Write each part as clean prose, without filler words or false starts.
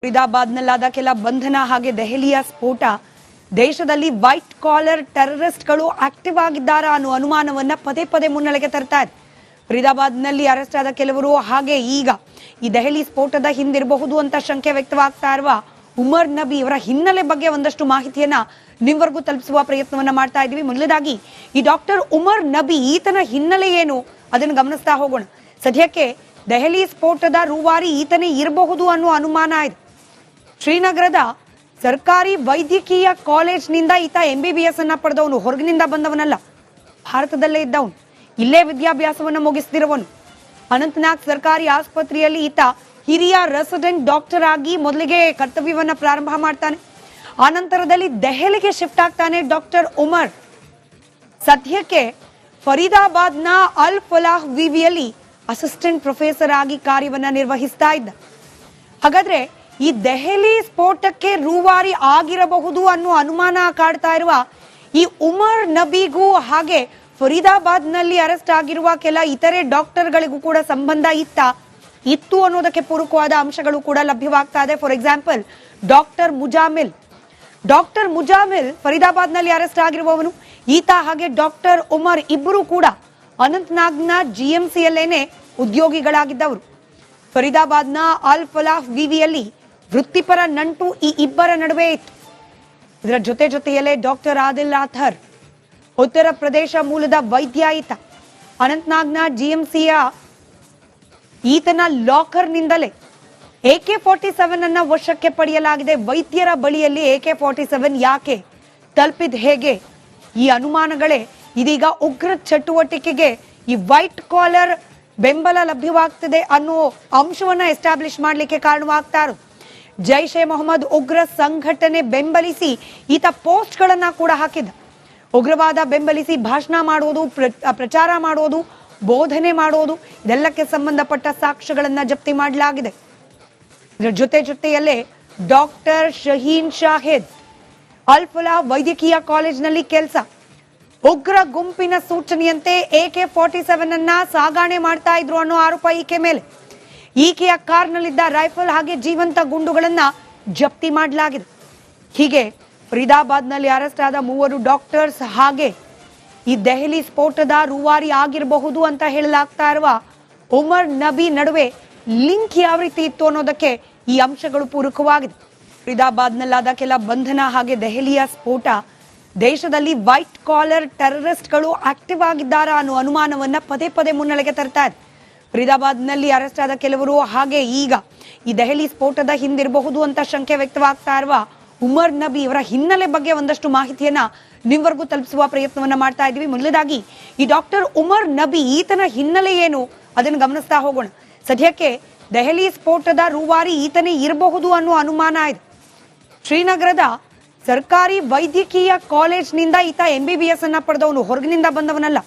ಫರೀದಾಬಾದ್ನಲ್ಲಾದ ಕೆಲ ಬಂಧನ ಹಾಗೆ ದೆಹಲಿಯ ಸ್ಫೋಟ ದೇಶದಲ್ಲಿ ವೈಟ್ ಕಾಲರ್ ಟೆರರಿಸ್ಟ್ಗಳು ಆಕ್ಟಿವ್ ಆಗಿದ್ದಾರಾ ಅನ್ನೋ ಅನುಮಾನವನ್ನ ಪದೇ ಪದೇ ಮುನ್ನೆಲೆಗೆ ತರ್ತಾ ಇದೆ. ಫರೀದಾಬಾದ್ನಲ್ಲಿ ಅರೆಸ್ಟ್ ಆದ ಕೆಲವರು ಹಾಗೆ ಈಗ ಈ ದೆಹಲಿ ಸ್ಫೋಟದ ಹಿಂದಿರಬಹುದು ಅಂತ ಶಂಕೆ ವ್ಯಕ್ತವಾಗ್ತಾ ಇರುವ ಉಮರ್ ನಬಿ ಇವರ ಹಿನ್ನೆಲೆ ಬಗ್ಗೆ ಒಂದಷ್ಟು ಮಾಹಿತಿಯನ್ನ ನಿಮ್ವರೆಗೂ ತಲುಪಿಸುವ ಪ್ರಯತ್ನವನ್ನ ಮಾಡ್ತಾ ಇದ್ದೀವಿ. ಮೊದಲದಾಗಿ ಈ ಡಾಕ್ಟರ್ ಉಮರ್ ನಬಿ ಈತನ ಹಿನ್ನೆಲೆ ಏನು ಅದನ್ನು ಗಮನಿಸ್ತಾ ಹೋಗೋಣ. ಸದ್ಯಕ್ಕೆ ದೆಹಲಿ ಸ್ಫೋಟದ ರೂವಾರಿ ಈತನೇ ಇರಬಹುದು ಅನ್ನೋ ಅನುಮಾನ ಇದೆ. ಶ್ರೀನಗರದ ಸರ್ಕಾರಿ ವೈದ್ಯಕೀಯ ಕಾಲೇಜ್ನಿಂದ ಈತ MBBS ಅನ್ನ ಪಡೆದವನು, ಹೊರಗಿನಿಂದ ಬಂದವನಲ್ಲ, ಭಾರತದಲ್ಲೇ ಇದ್ದವನು, ಇಲ್ಲೇ ವಿದ್ಯಾಭ್ಯಾಸವನ್ನ ಮುಗಿಸ್ತಿರುವವನು. ಅನಂತನಾಗ್ ಸರ್ಕಾರಿ ಆಸ್ಪತ್ರೆಯಲ್ಲಿ ಈತ ಹಿರಿಯ ರೆಸಿಡೆಂಟ್ ಡಾಕ್ಟರ್ ಆಗಿ ಮೊದಲಿಗೆ ಕರ್ತವ್ಯವನ್ನ ಪ್ರಾರಂಭ ಮಾಡ್ತಾನೆ. ಆನಂತರದಲ್ಲಿ ದೆಹಲಿಗೆ ಶಿಫ್ಟ್ ಆಗ್ತಾನೆ ಡಾಕ್ಟರ್ ಉಮರ್. ಸದ್ಯಕ್ಕೆ ಫರೀದಾಬಾದ್ನ ಅಲ್ ಫಲಾಹ್ ವಿವಿಯಲ್ಲಿ ಅಸಿಸ್ಟೆಂಟ್ ಪ್ರೊಫೆಸರ್ ಆಗಿ ಕಾರ್ಯವನ್ನ ನಿರ್ವಹಿಸ್ತಾ ಇದ್ದ. ಹಾಗಾದ್ರೆ ಈ ದೆಹಲಿ ಸ್ಫೋಟಕ್ಕೆ ರೂವಾರಿ ಆಗಿರಬಹುದು ಅನ್ನೋ ಅನುಮಾನ ಕಾಡ್ತಾ ಇರುವ ಈ ಉಮರ್ ನಬಿಗೂ ಹಾಗೆ ಫರೀದಾಬಾದ್ನಲ್ಲಿ ಅರೆಸ್ಟ್ ಆಗಿರುವ ಕೆಲ ಇತರೆ ಡಾಕ್ಟರ್ಗಳಿಗೂ ಕೂಡ ಸಂಬಂಧ ಇತ್ತು ಅನ್ನೋದಕ್ಕೆ ಪೂರಕವಾದ ಅಂಶಗಳು ಕೂಡ ಲಭ್ಯವಾಗ್ತಾ ಇದೆ. ಫಾರ್ ಎಕ್ಸಾಂಪಲ್ ಡಾಕ್ಟರ್ ಮುಜಾಮಿಲ್ ಫರೀದಾಬಾದ್ನಲ್ಲಿ ಅರೆಸ್ಟ್ ಆಗಿರುವವನು. ಈತ ಹಾಗೆ ಡಾಕ್ಟರ್ ಉಮರ್ ಇಬ್ಬರು ಕೂಡ ಅನಂತನಾಗ್ನ GMCಯಲ್ಲೇನೆ ಉದ್ಯೋಗಿಗಳಾಗಿದ್ದವರು. ಫರೀದಾಬಾದ್ನ ಅಲ್ ಫಲಾಹ್ ವಿವಿಯಲ್ಲಿ ವೃತ್ತಿಪರ ನಂಟು ಈ ಇಬ್ಬರ ನಡುವೆ ಇತ್ತು. ಇದರ ಜೊತೆಯಲ್ಲೇ ಡಾಕ್ಟರ್ ಆದಿಲ್ ಆಥರ್ ಉತ್ತರ ಪ್ರದೇಶ ಮೂಲದ ವೈದ್ಯ ಈತ. ಅನಂತನಾಗ್ನ GMCಯ ಈತನ ಲಾಕರ್ನಿಂದಲೇ AK-47 ಅನ್ನ ವಶಕ್ಕೆ ಪಡೆಯಲಾಗಿದೆ. ವೈದ್ಯರ ಬಳಿಯಲ್ಲಿ AK-47 ಯಾಕೆ ತಲುಪಿದ್ ಹೇಗೆ? ಈ ಅನುಮಾನಗಳೇ ಇದೀಗ ಉಗ್ರ ಚಟುವಟಿಕೆಗೆ ಈ ವೈಟ್ ಕಾಲರ್ ಬೆಂಬಲ ಲಭ್ಯವಾಗ್ತಿದೆ ಅನ್ನೋ ಅಂಶವನ್ನ ಎಸ್ಟಾಬ್ಲಿಷ್ ಮಾಡ್ಲಿಕ್ಕೆ ಕಾರಣವಾಗ್ತಾ ಇರೋದು. ಜೈಷ್ ಎ ಮೊಹಮ್ಮದ್ ಉಗ್ರ ಸಂಘಟನೆ ಬೆಂಬಲಿಸಿ ಈತ ಪೋಸ್ಟ್ ಗಳನ್ನ ಕೂಡ ಹಾಕಿದ. ಉಗ್ರವಾದ ಬೆಂಬಲಿಸಿ ಭಾಷಣ ಮಾಡೋದು, ಪ್ರಚಾರ ಮಾಡೋದು, ಬೋಧನೆ ಮಾಡೋದು, ಇದೆಲ್ಲಕ್ಕೆ ಸಂಬಂಧಪಟ್ಟ ಸಾಕ್ಷ್ಯಗಳನ್ನ ಜಪ್ತಿ ಮಾಡಲಾಗಿದೆ. ಇದರ ಜೊತೆಯಲ್ಲೇ ಡಾಕ್ಟರ್ ಶಹೀನ್ ಶಾಹಿದ್ ಅಲ್ ಫಲಾಹ್ ವೈದ್ಯಕೀಯ ಕಾಲೇಜ್ನಲ್ಲಿ ಕೆಲಸ. ಉಗ್ರ ಗುಂಪಿನ ಸೂಚನೆಯಂತೆ AK-47 ಅನ್ನ ಸಾಗಾಣೆ ಮಾಡ್ತಾ ಇದ್ರು ಅನ್ನೋ ಆರೋಪ ಈಕೆ ಮೇಲೆ. ಈಕೆಯ ಕಾರ್ನಲ್ಲಿದ್ದ ರೈಫಲ್ ಹಾಗೆ ಜೀವಂತ ಗುಂಡುಗಳನ್ನ ಜಪ್ತಿ ಮಾಡಲಾಗಿದೆ. ಹೀಗೆ ಫರೀದಾಬಾದ್ನಲ್ಲಿ ಅರೆಸ್ಟ್ ಆದ 3 ಡಾಕ್ಟರ್ಸ್ ಹಾಗೆ ಈ ದೆಹಲಿ ಸ್ಫೋಟದ ರೂವಾರಿ ಆಗಿರಬಹುದು ಅಂತ ಹೇಳಲಾಗ್ತಾ ಇರುವ ಉಮರ್ ನಬಿ ನಡುವೆ ಲಿಂಕ್ ಯಾವ ರೀತಿ ಇತ್ತು ಅನ್ನೋದಕ್ಕೆ ಈ ಅಂಶಗಳು ಪೂರಕವಾಗಿದೆ. ಫರೀದಾಬಾದ್ನಲ್ಲಾದ ಕೆಲ ಬಂಧನ ಹಾಗೆ ದೆಹಲಿಯ ಸ್ಫೋಟ ದೇಶದಲ್ಲಿ ವೈಟ್ ಕಾಲರ್ ಟೆರರಿಸ್ಟ್ಗಳು ಆಕ್ಟಿವ್ ಆಗಿದ್ದಾರಾ ಅನ್ನೋ ಅನುಮಾನವನ್ನ ಪದೇ ಪದೇ ಮುನ್ನೆಲೆಗೆ ತರ್ತಾ ಇದೆ. ಫರೀದಾಬಾದ್ನಲ್ಲಿ ಅರೆಸ್ಟ್ ಆದ ಕೆಲವರು ಹಾಗೆ ಈಗ ಈ ದೆಹಲಿ ಸ್ಫೋಟದ ಹಿಂದಿರಬಹುದು ಅಂತ ಶಂಕೆ ವ್ಯಕ್ತವಾಗ್ತಾ ಇರುವ ಉಮರ್ ನಬಿ ಇವರ ಹಿನ್ನೆಲೆ ಬಗ್ಗೆ ಒಂದಷ್ಟು ಮಾಹಿತಿಯನ್ನ ನಿಮ್ವರೆಗೂ ತಲುಪಿಸುವ ಪ್ರಯತ್ನವನ್ನ ಮಾಡ್ತಾ ಇದ್ದೀವಿ. ಮೊದಲದಾಗಿ ಈ ಡಾಕ್ಟರ್ ಉಮರ್ ನಬಿ ಈತನ ಹಿನ್ನೆಲೆ ಏನು ಅದನ್ನು ಗಮನಿಸ್ತಾ ಹೋಗೋಣ. ಸದ್ಯಕ್ಕೆ ದೆಹಲಿ ಸ್ಫೋಟದ ರೂವಾರಿ ಈತನೇ ಇರಬಹುದು ಅನ್ನೋ ಅನುಮಾನ ಇದೆ. ಶ್ರೀನಗರದ ಸರ್ಕಾರಿ ವೈದ್ಯಕೀಯ ಕಾಲೇಜ್ನಿಂದ ಈತ MBBS ಅನ್ನ ಪಡೆದವನು, ಹೊರಗಿನಿಂದ ಬಂದವನಲ್ಲ,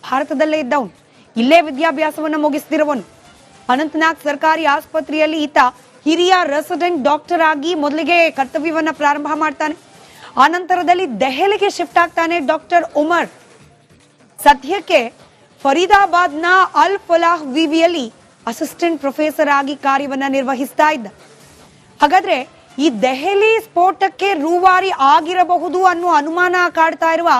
ಭಾರತದಲ್ಲೇ ಇದ್ದವನು, ಇಲ್ಲೇ ವಿದ್ಯಾಭ್ಯಾಸವನ್ನ ಮುಗಿಸ್ತಿರುವವನು. ಅನಂತನಾಗ್ ಸರ್ಕಾರಿ ಆಸ್ಪತ್ರೆಯಲ್ಲಿ ಈತ ಹಿರಿಯ ರೆಸಿಡೆಂಟ್ ಡಾಕ್ಟರ್ ಆಗಿ ಮೊದಲಿಗೆ ಕರ್ತವ್ಯವನ್ನ ಪ್ರಾರಂಭ ಮಾಡ್ತಾನೆ. ಆನಂತರದಲ್ಲಿ ದೆಹಲಿಗೆ ಶಿಫ್ಟ್ ಆಗ್ತಾನೆ ಡಾಕ್ಟರ್ ಉಮರ್. ಸದ್ಯಕ್ಕೆ ಫರೀದಾಬಾದ್ನ ಅಲ್ ಫಲಾಹ್ ವಿವಿಯಲ್ಲಿ ಅಸಿಸ್ಟೆಂಟ್ ಪ್ರೊಫೆಸರ್ ಆಗಿ ಕಾರ್ಯವನ್ನ ನಿರ್ವಹಿಸ್ತಾ ಇದ್ದ. ಹಾಗಾದ್ರೆ ಈ ದೆಹಲಿ ಸ್ಫೋಟಕ್ಕೆ ರೂವಾರಿ ಆಗಿರಬಹುದು ಅನ್ನೋ ಅನುಮಾನ ಕಾಡ್ತಾ ಇರುವ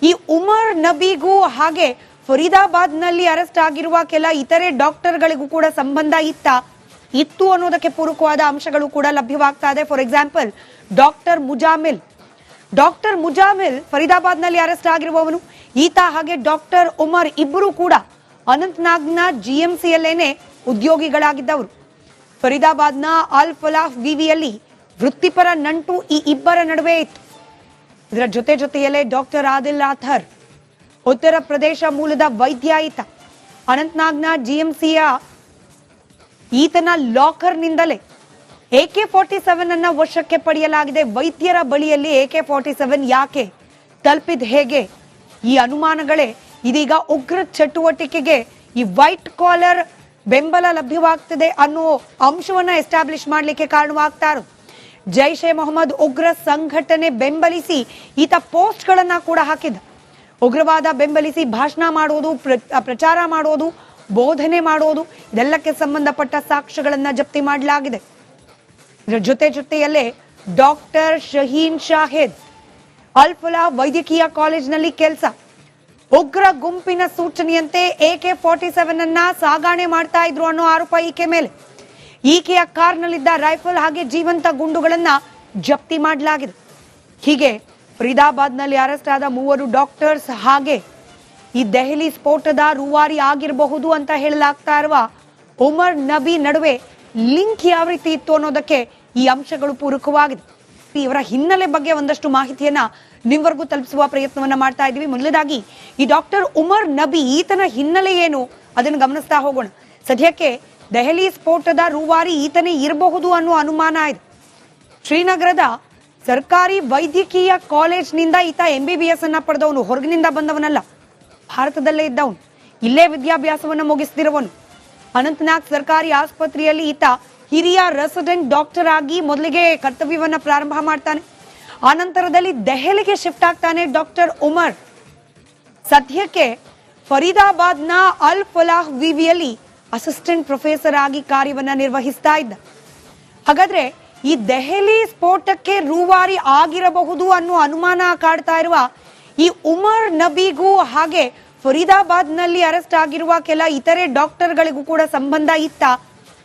ಈ ಉಮರ್ ನಬಿಗೂ ಹಾಗೆ ಫರೀದಾಬಾದ್ನಲ್ಲಿ ಅರೆಸ್ಟ್ ಆಗಿರುವ ಕೆಲ ಇತರೆ ಡಾಕ್ಟರ್ಗಳಿಗೂ ಕೂಡ ಸಂಬಂಧ ಇತ್ತು ಅನ್ನೋದಕ್ಕೆ ಪೂರಕವಾದ ಅಂಶಗಳು ಕೂಡ ಲಭ್ಯವಾಗ್ತಾ ಇದೆ. ಫಾರ್ ಎಕ್ಸಾಂಪಲ್ ಡಾಕ್ಟರ್ ಮುಜಾಮಿಲ್ ಫರೀದಾಬಾದ್ನಲ್ಲಿ ಅರೆಸ್ಟ್ ಆಗಿರುವವನು. ಈತ ಹಾಗೆ ಡಾಕ್ಟರ್ ಉಮರ್ ಇಬ್ಬರು ಕೂಡ ಅನಂತನಾಗ್ನ GMCಯಲ್ಲೇನೆ ಉದ್ಯೋಗಿಗಳಾಗಿದ್ದವರು. ಫರೀದಾಬಾದ್ನ ಅಲ್ ಫಲಾಹ್ ವಿವಿಯಲ್ಲಿ ವೃತ್ತಿಪರ ನಂಟು ಈ ಇಬ್ಬರ ನಡುವೆ ಇತ್ತು. ಇದರ ಜೊತೆಯಲ್ಲೇ ಡಾಕ್ಟರ್ ಆದಿಲ್ ಆಥರ್ ಉತ್ತರ ಪ್ರದೇಶ ಮೂಲದ ವೈದ್ಯ ಈತ. ಅನಂತನಾಗ್ನ GMCಯ ಈತನ ಲಾಕರ್ನಿಂದಲೇ AK-47 ಅನ್ನ ವಶಕ್ಕೆ ಪಡೆಯಲಾಗಿದೆ. ವೈದ್ಯರ ಬಳಿಯಲ್ಲಿ AK-47 ಯಾಕೆ ತಲುಪಿದ್ ಹೇಗೆ? ಈ ಅನುಮಾನಗಳೇ ಇದೀಗ ಉಗ್ರ ಚಟುವಟಿಕೆಗೆ ಈ ವೈಟ್ ಕಾಲರ್ ಬೆಂಬಲ ಲಭ್ಯವಾಗ್ತಿದೆ ಅನ್ನೋ ಅಂಶವನ್ನ ಎಸ್ಟಾಬ್ಲಿಷ್ ಮಾಡ್ಲಿಕ್ಕೆ ಕಾರಣವಾಗ್ತಾ ಇರೋದು. ಜೈಷ್ ಎ ಮೊಹಮ್ಮದ್ ಉಗ್ರ ಸಂಘಟನೆ ಬೆಂಬಲಿಸಿ ಈತ ಪೋಸ್ಟ್ ಗಳನ್ನ ಕೂಡ ಹಾಕಿದ. ಉಗ್ರವಾದ ಬೆಂಬಲಿಸಿ ಭಾಷಣ ಮಾಡೋದು, ಪ್ರಚಾರ ಮಾಡೋದು, ಬೋಧನೆ ಮಾಡೋದು, ಇದೆಲ್ಲಕ್ಕೆ ಸಂಬಂಧಪಟ್ಟ ಸಾಕ್ಷ್ಯಗಳನ್ನ ಜಪ್ತಿ ಮಾಡಲಾಗಿದೆ. ಇದರ ಜೊತೆಯಲ್ಲೇ ಡಾಕ್ಟರ್ ಶಹೀನ್ ಶಾಹಿದ್ ಅಲ್ ಫಲಾಹ್ ವೈದ್ಯಕೀಯ ಕಾಲೇಜಿನಲ್ಲಿ ಕೆಲಸ. ಉಗ್ರ ಗುಂಪಿನ ಸೂಚನೆಯಂತೆ AK-47 ಅನ್ನ ಸಾಗಾಣೆ ಮಾಡ್ತಾ ಇದ್ರು ಅನ್ನೋ ಆರೋಪ ಈಕೆ ಮೇಲೆ. ಈಕೆಯ ಕಾರ್ನಲ್ಲಿದ್ದ ರೈಫಲ್ ಹಾಗೆ ಜೀವಂತ ಗುಂಡುಗಳನ್ನ ಜಪ್ತಿ ಮಾಡಲಾಗಿದೆ. ಹೀಗೆ ಫರೀದಾಬಾದ್ನಲ್ಲಿ ಅರೆಸ್ಟ್ ಆದ 3 ಡಾಕ್ಟರ್ಸ್ ಹಾಗೆ ಈ ದೆಹಲಿ ಸ್ಫೋಟದ ರೂವಾರಿ ಆಗಿರಬಹುದು ಅಂತ ಹೇಳಲಾಗ್ತಾ ಇರುವ ಉಮರ್ ನಬಿ ನಡುವೆ ಲಿಂಕ್ ಯಾವ ರೀತಿ ಇತ್ತು ಅನ್ನೋದಕ್ಕೆ ಈ ಅಂಶಗಳು ಪೂರಕವಾಗಿದೆ. ಇವರ ಹಿನ್ನೆಲೆ ಬಗ್ಗೆ ಒಂದಷ್ಟು ಮಾಹಿತಿಯನ್ನ ನಿಮ್ವರೆಗೂ ತಲುಪಿಸುವ ಪ್ರಯತ್ನವನ್ನ ಮಾಡ್ತಾ ಇದ್ದೀವಿ. ಮೊದಲನೇದಾಗಿ ಈ ಡಾಕ್ಟರ್ ಉಮರ್ ನಬಿ ಈತನ ಹಿನ್ನೆಲೆ ಏನು ಅದನ್ನು ಗಮನಿಸ್ತಾ ಹೋಗೋಣ. ಸದ್ಯಕ್ಕೆ ದೆಹಲಿ ಸ್ಫೋಟದ ರೂವಾರಿ ಈತನೇ ಇರಬಹುದು ಅನ್ನೋ ಅನುಮಾನ ಇದೆ. ಶ್ರೀನಗರದ ಸರ್ಕಾರಿ ವೈದ್ಯಕೀಯ ಕಾಲೇಜ್ನಿಂದ ಈತ MBBS ಅನ್ನ ಪಡೆದವನು, ಹೊರಗಿನಿಂದ ಬಂದವನಲ್ಲ, ಭಾರತದಲ್ಲೇ ಇದ್ದವನು, ಇಲ್ಲೇ ವಿದ್ಯಾಭ್ಯಾಸವನ್ನ ಮುಗಿಸ್ತಿರುವವನು. ಅನಂತನಾಗ್ ಸರ್ಕಾರಿ ಆಸ್ಪತ್ರೆಯಲ್ಲಿ ಈತ ಹಿರಿಯ ರೆಸಿಡೆಂಟ್ ಡಾಕ್ಟರ್ ಆಗಿ ಮೊದಲಿಗೆ ಕರ್ತವ್ಯವನ್ನ ಪ್ರಾರಂಭ ಮಾಡ್ತಾನೆ. ಆ ನಂತರದಲ್ಲಿ ದೆಹಲಿಗೆ ಶಿಫ್ಟ್ ಆಗ್ತಾನೆ ಡಾಕ್ಟರ್ ಉಮರ್. ಸದ್ಯಕ್ಕೆ ಫರೀದಾಬಾದ್ನ ಅಲ್ ಫಲಾಹ್ ವಿವಿಯಲ್ಲಿ ಅಸಿಸ್ಟೆಂಟ್ ಪ್ರೊಫೆಸರ್ ಆಗಿ ಕಾರ್ಯವನ್ನ ನಿರ್ವಹಿಸ್ತಾ ಇದ್ದ. ಹಾಗಾದ್ರೆ ಈ ದೆಹಲಿ ಸ್ಫೋಟಕ್ಕೆ ರೂವಾರಿ ಆಗಿರಬಹುದು ಅನ್ನೋ ಅನುಮಾನ ಕಾಡ್ತಾ ಇರುವ ಈ ಉಮರ್ ನಬಿಗೂ ಹಾಗೆ ಫರೀದಾಬಾದ್ನಲ್ಲಿ ಅರೆಸ್ಟ್ ಆಗಿರುವ ಕೆಲ ಇತರೆ ಡಾಕ್ಟರ್ಗಳಿಗೂ ಕೂಡ ಸಂಬಂಧ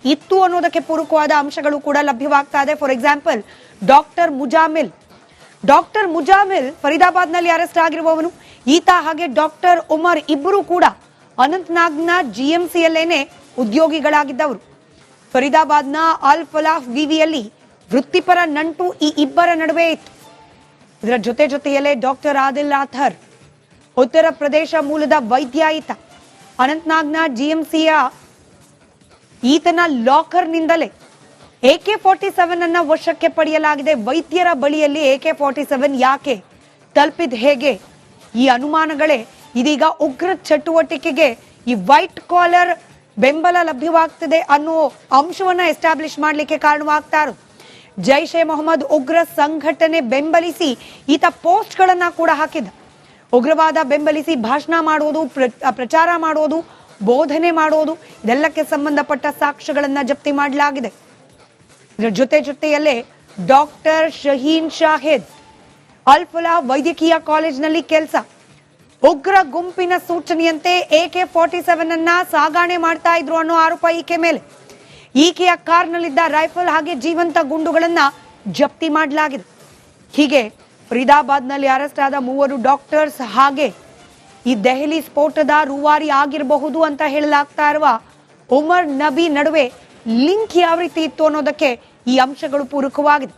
ಇತ್ತು ಅನ್ನೋದಕ್ಕೆ ಪೂರಕವಾದ ಅಂಶಗಳು ಕೂಡ ಲಭ್ಯವಾಗ್ತಾ ಇದೆ. ಫಾರ್ ಎಕ್ಸಾಂಪಲ್ ಡಾಕ್ಟರ್ ಮುಜಾಮಿಲ್ ಫರೀದಾಬಾದ್ನಲ್ಲಿ ಅರೆಸ್ಟ್ ಆಗಿರುವವನು. ಈತ ಹಾಗೆ ಡಾಕ್ಟರ್ ಉಮರ್ ಇಬ್ಬರು ಕೂಡ ಅನಂತನಾಗ್ನ GMCಯಲ್ಲೇನೆ ಉದ್ಯೋಗಿಗಳಾಗಿದ್ದವರು. ಫರೀದಾಬಾದ್ನ ಅಲ್ ಫಲಾಹ್ ವಿವಿಯಲ್ಲಿ ವೃತ್ತಿಪರ ನಂಟು ಈ ಇಬ್ಬರ ನಡುವೆ ಇತ್ತು. ಇದರ ಜೊತೆಯಲ್ಲೇ ಡಾಕ್ಟರ್ ಆದಿಲ್ ಆಥರ್ ಉತ್ತರ ಪ್ರದೇಶ ಮೂಲದ ವೈದ್ಯ ಈತ. ಅನಂತನಾಗ್ನ GMCಯ ಈತನ ಲಾಕರ್ನಿಂದಲೇ AK-47 ಅನ್ನ ವಶಕ್ಕೆ ಪಡೆಯಲಾಗಿದೆ. ವೈದ್ಯರ ಬಳಿಯಲ್ಲಿ AK-47 ಯಾಕೆ ತಲುಪಿದ್ ಹೇಗೆ, ಈ ಅನುಮಾನಗಳೇ ಇದೀಗ ಉಗ್ರ ಚಟುವಟಿಕೆಗೆ ಈ ವೈಟ್ ಕಾಲರ್ ಬೆಂಬಲ ಲಭ್ಯವಾಗ್ತಿದೆ ಅನ್ನೋ ಅಂಶವನ್ನ ಎಸ್ಟಾಬ್ಲಿಷ್ ಮಾಡ್ಲಿಕ್ಕೆ ಕಾರಣವಾಗ್ತಾ ಇರೋದು. ಜೈಷ್ ಎ ಮೊಹಮ್ಮದ್ ಉಗ್ರ ಸಂಘಟನೆ ಬೆಂಬಲಿಸಿ ಈತ ಪೋಸ್ಟ್ ಗಳನ್ನ ಕೂಡ ಹಾಕಿದ. ಉಗ್ರವಾದ ಬೆಂಬಲಿಸಿ ಭಾಷಣ ಮಾಡೋದು, ಪ್ರಚಾರ ಮಾಡೋದು, ಬೋಧನೆ ಮಾಡೋದು, ಇದೆಲ್ಲಕ್ಕೆ ಸಂಬಂಧಪಟ್ಟ ಸಾಕ್ಷ್ಯಗಳನ್ನ ಜಪ್ತಿ ಮಾಡಲಾಗಿದೆ. ಇದರ ಜೊತೆಯಲ್ಲೇ ಡಾಕ್ಟರ್ ಶಹೀನ್ ಶಾಹಿದ್ ಅಲ್ ಫಲಾಹ್ ವೈದ್ಯಕೀಯ ಕಾಲೇಜಿನಲ್ಲಿ ಕೆಲಸ. ಉಗ್ರ ಗುಂಪಿನ ಸೂಚನೆಯಂತೆ AK-47 ಅನ್ನ ಸಾಗಾಣೆ ಮಾಡ್ತಾ ಇದ್ರು ಅನ್ನೋ ಆರೋಪ ಈಕೆ ಮೇಲೆ. ಈಕೆಯ ಕಾರ್ನಲ್ಲಿದ್ದ ರೈಫಲ್ ಹಾಗೆ ಜೀವಂತ ಗುಂಡುಗಳನ್ನ ಜಪ್ತಿ ಮಾಡಲಾಗಿದೆ. ಹೀಗೆ ಫರೀದಾಬಾದ್ನಲ್ಲಿ ಅರೆಸ್ಟ್ ಆದ 3 ಡಾಕ್ಟರ್ಸ್ ಹಾಗೆ ಈ ದೆಹಲಿ ಸ್ಫೋಟದ ರೂವಾರಿ ಆಗಿರಬಹುದು ಅಂತ ಹೇಳಲಾಗ್ತಾ ಇರುವ ಉಮರ್ ನಬಿ ನಡುವೆ ಲಿಂಕ್ ಯಾವ ರೀತಿ ಇತ್ತು ಅನ್ನೋದಕ್ಕೆ ಈ ಅಂಶಗಳು ಪೂರಕವಾಗಿದೆ.